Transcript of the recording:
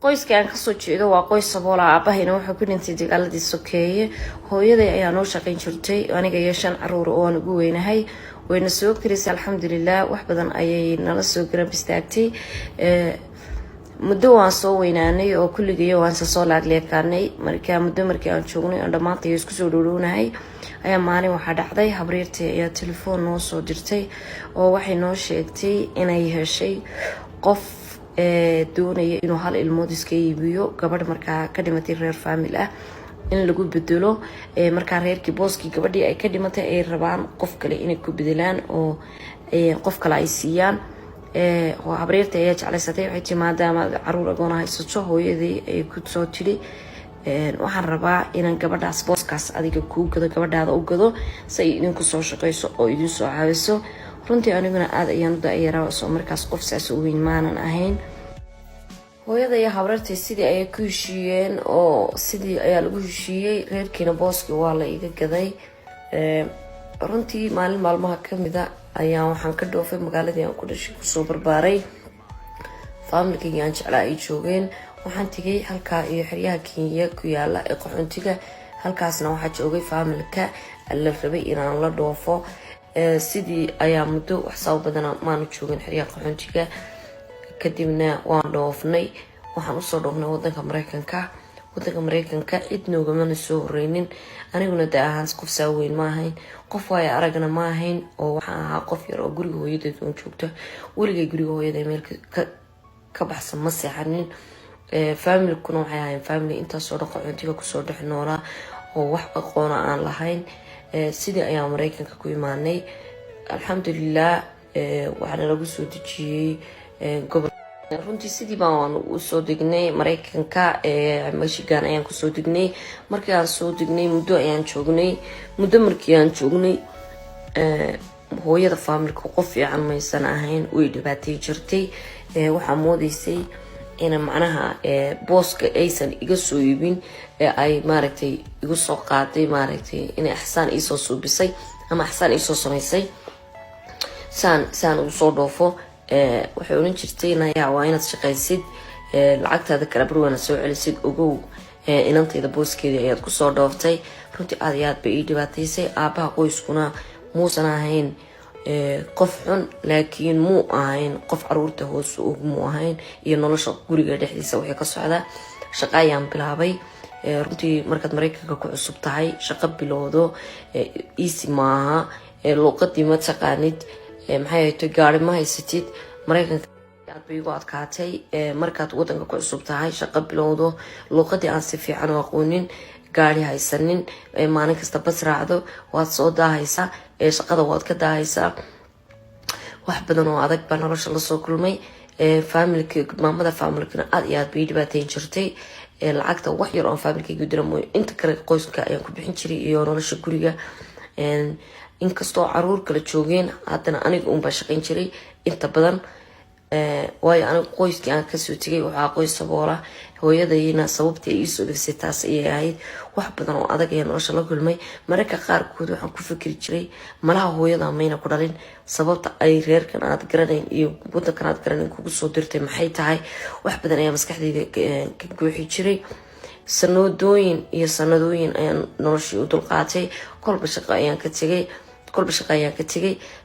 qoyska aan kasoo jeedo waa qoys sabool ah. Aabahayna wuxuu ku dhintay dagaaladii sokeeye. Hooyaday ayaa noo shaqayn jirtay aniga iyo 5 caruur oo aan ugu weynahay. wayna soo kirisay alxamdulillah, wax badan ayay nala soo garab istaagtay. muddo waan soo weynaanay oo kulligeeyo waan soo laagleekaanay. markii aan joognay aan dhamaantay isku soo dhowrownahay ayaa maalin waxaa dhacday habriirtay ayaa telefoon noo soo dirtay oo waxay noo sheegtay inay heshay qof doonaya inuu hal ilmood iska iibiyo gabadh markaa ka dhimatay reer family ah in lagu bedelo. markaa reerkii booskii gabadhii ay ka dhimatay ay rabaan qof kale inay ku bedelaan oo qof kale ay siiyaan. habriirtay ayaa jeclaysatay waxay tii maadaama caruur agoona haysato hooyadii ay ku soo tiri waxaan rabaa inaan gabadhaas booskaas adiga kuu gado, gabadhaada u gado si ay idinku soo shaqayso oo idin soo caawiso. runtii aniguna aad ayaan u daayaraa soo markaas qof saas u weyn maanan ahayn. hooyada iyo habriirtay sidii ayay ku heshiiyeen oo sidii ayaa lagu heshiiyey. reerkiina booskii waa la iga gaday. runtii maalin maalmaha kamida ayaa waxaan ka dhoofay magaaladii aan ku dhashay kusoo barbaaray. familkii aan jeclaa ay joogeen. waxaan tegay halkaa iyo xeryaha Kenya ku yaala ee qaxoontiga. halkaasna waxaa joogay familka la rabay inaan la dhoofo. sidii ayaa muddo wax sabab badan maanu joogin xeryaha qaxoontiga. kadibna waan dhoofnay. waxaan usoo dhoofnay wadanka Mareykanka. cid noogamana soo horeynin. aniguna da ahaan qof saaweyn ma ahayn, qof waaya aragna ma ahayn oo waxaan ahaa qof yar oo guriga hooyadeed uun joogto. weligay guriga hooyaday meel ka baxsan ma seexanin. familkuna waxay ahayn family intaasoo dhan qaxoontiga kusoo dhex noolaa oo wax aqoona aan lahayn. sidii ayaan Mareykanka ku imaanay. alxamdulillah waxaana lagu soo dejiyey gobol. runtii sidii baan u soo degnay Mareykanka. Michigan ayaan kusoo degnay. markii aan soo degnay muddo ayaan joognay. markii aan joognay hooyada familka qof fiican maysan ahayn, way dhibaatay jirtay. waxaa moodaysay in macnaha booska aysan iga soo iibin ay maaragtay igu soo qaaday maaragtay in axsaan ii soo suubisay ama axsaan ii soo samaysay saan ugu soo dhoofo. waxay oran jirtay inayaa waa inaad shaqaysid, lacagtaada kala barwaana soo celisid, ogow inantayda booskeedii ayaad kusoo dhooftay. runtii aad iyo aad bay ii dhibaataysay. aabaha qoyskuna muusan ahayn qof xun, laakiin muu ahayn qof caruurta hoos og muu ahayn iyo nolosha guriga dhexdiisa wixii ka socda. shaqo ayaan bilaabay. runtii markaad Mareykanka ku cusub tahay shaqo bilowdo easy maaha. luuqadii ma taqaanid, maxay hayto gaari ma haysatid. Mareykanka aad bay igu adkaatay. markaad wadanka ku cusub tahay shaqo bilowdo luuqadii aan si fiican u aqoonin, gaari haysanin, maalin kasta bas raacdo, waad soo daahaysaa, shaqada waad ka daahaysaa. wax badan oo adag baa nolosha lasoo kulmay. maamada familkana aad iyo aad bay dhibaateyn jirtay. lacagta wax yar oo familkaygu dira mooyo inta kale qoyska ayaan ku bixin jiray iyo nolosha guriga. inkastoo caruur kala joogeen haddana aniga uun baa shaqayn jiray inta badan. waayo aniga qoyskii aan kasoo tegay waxaa qoys saboola. hooyadayna sababtii ay iisoo dhifsay taas ayay ahayd. wax badan oo adag ayaa nolosha la kulmay. mararka qaarkood waxaan ku fikri jiray malaha hooyada mayna ku dhalin, sababta ay reerkan aad garanayn iyo wadankan aad garanayn kugu soo dirtay maxay tahay. wax badan ayaa maskaxdayda ka guuxi jiray. sanadooyin ayaan noloshii u dulqaatay. kolba shaqo ayaan ka tegay.